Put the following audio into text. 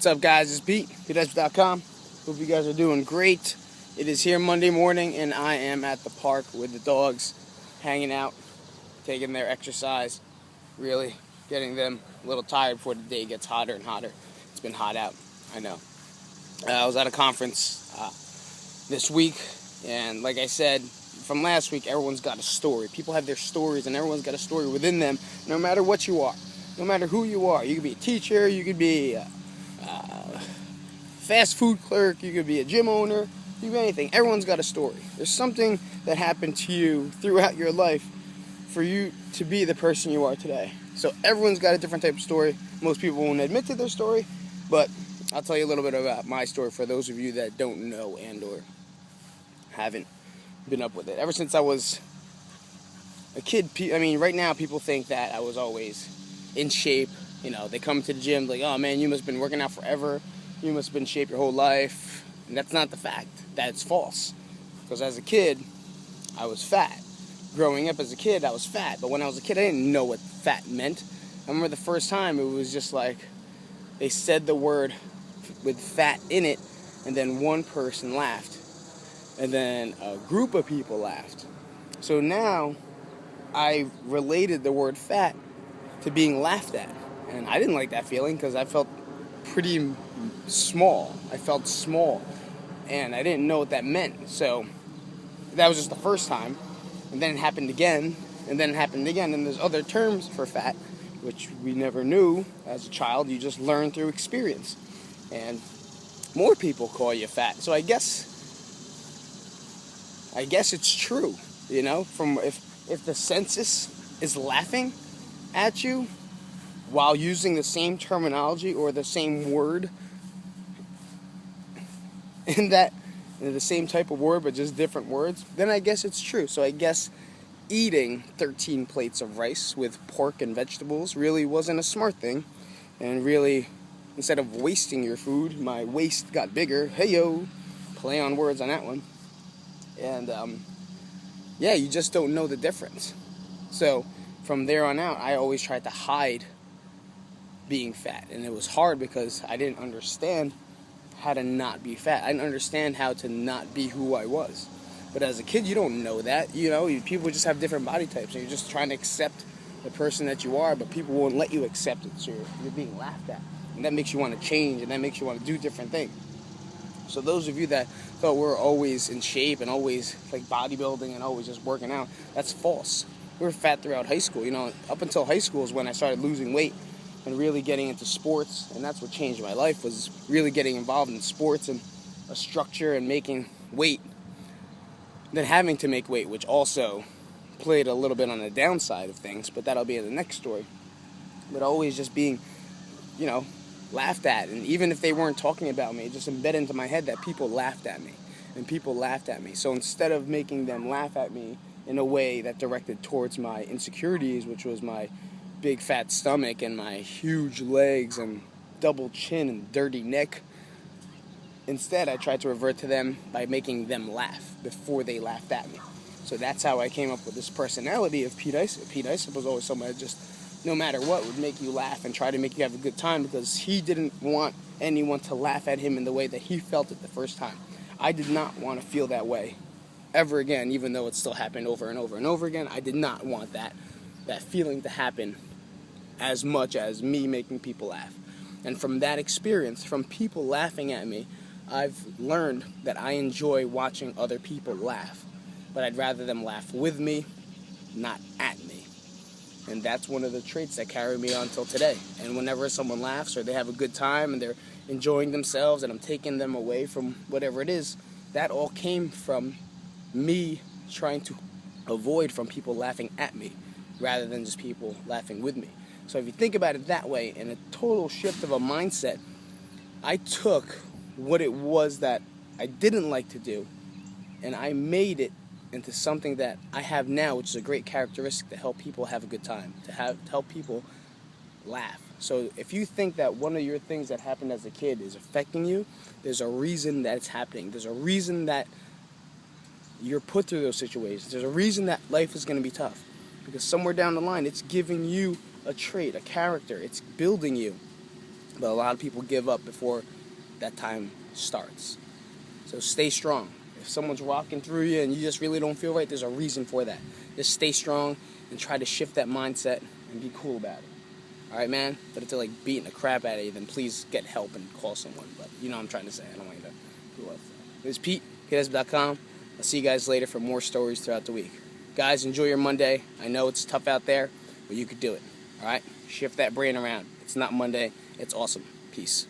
What's up, guys? It's Pete, PeteIsip.com. Hope you guys are doing great. It is here Monday morning, and I am at the park with the dogs, hanging out, taking their exercise, really getting them a little tired before the day gets hotter and hotter. It's been hot out, I know. I was at a conference this week, and like I said, from last week, everyone's got a story. People have their stories, and everyone's got a story within them, no matter what you are, no matter who you are. You could be a teacher, you could be fast food clerk, you could be a gym owner, you could be anything. Everyone's got a story. There's something that happened to you throughout your life for you to be the person you are today. So everyone's got a different type of story. Most people won't admit to their story, but I'll tell you a little bit about my story for those of you that don't know and or haven't been up with it. Ever since I was a kid, right now people think that I was always in shape. You know, they come to the gym like, oh man, you must have been working out forever. You must have been in shape your whole life. And that's not the fact. That's false. Because as a kid, I was fat. Growing up as a kid, I was fat. But when I was a kid, I didn't know what fat meant. I remember the first time, it was just like, they said the word with fat in it, and then one person laughed. And then a group of people laughed. So now, I related the word fat to being laughed at. And I didn't like that feeling because I felt pretty small. I felt small. And I didn't know what that meant. So that was just the first time. And then it happened again. And then it happened again. And there's other terms for fat, which we never knew as a child. You just learn through experience. And more people call you fat. So I guess it's true. You know, from if the census is laughing at you while using the same terminology or the same word in the same type of word but just different words, then I guess it's true. So I guess eating 13 plates of rice with pork and vegetables really wasn't a smart thing, and really, instead of wasting your food, my waist got bigger. Hey-yo, play on words on that one. And yeah, you just don't know the difference. So from there on out, I always tried to hide being fat. And it was hard because I didn't understand how to not be fat. I didn't understand how to not be who I was. But as a kid, you don't know that. You know, people just have different body types. And you're just trying to accept the person that you are, but people won't let you accept it. So you're being laughed at. And that makes you want to change, and that makes you want to do different things. So those of you that thought we're always in shape and always like bodybuilding and always just working out, that's false. We were fat throughout high school. You know, up until high school is when I started losing weight and really getting into sports, and that's what changed my life, was really getting involved in sports and a structure and making weight, then having to make weight, which also played a little bit on the downside of things, but that'll be in the next story. But always just being, you know, laughed at, and even if they weren't talking about me, just embed into my head that people laughed at me, and people laughed at me. So instead of making them laugh at me in a way that directed towards my insecurities, which was my big fat stomach and my huge legs and double chin and dirty neck, instead I tried to revert to them by making them laugh before they laughed at me. So that's how I came up with this personality of Pete Isip. Pete Isip was always somebody that just, no matter what, would make you laugh and try to make you have a good time, because he didn't want anyone to laugh at him in the way that he felt it the first time. I did not want to feel that way ever again, even though it still happened over and over and over again. I did not want that feeling to happen as much as me making people laugh. And from that experience, from people laughing at me, I've learned that I enjoy watching other people laugh. But I'd rather them laugh with me, not at me. And that's one of the traits that carry me on till today. And whenever someone laughs or they have a good time and they're enjoying themselves and I'm taking them away from whatever it is, that all came from me trying to avoid from people laughing at me rather than just people laughing with me. So if you think about it that way, in a total shift of a mindset, I took what it was that I didn't like to do and I made it into something that I have now, which is a great characteristic to help people have a good time, to help people laugh. So if you think that one of your things that happened as a kid is affecting you, there's a reason that it's happening. There's a reason that you're put through those situations. There's a reason that life is going to be tough. Because somewhere down the line, it's giving you a trait, a character. It's building you. But a lot of people give up before that time starts. So stay strong. If someone's walking through you and you just really don't feel right, there's a reason for that. Just stay strong and try to shift that mindset and be cool about it. Alright, man? But if they're like beating the crap out of you, then please get help and call someone. But you know what I'm trying to say. I don't want you to do that. This is Pete, KidSip.com. I'll see you guys later for more stories throughout the week. Guys, enjoy your Monday. I know it's tough out there, but you could do it. Alright? Shift that brain around. It's not Monday. It's awesome. Peace.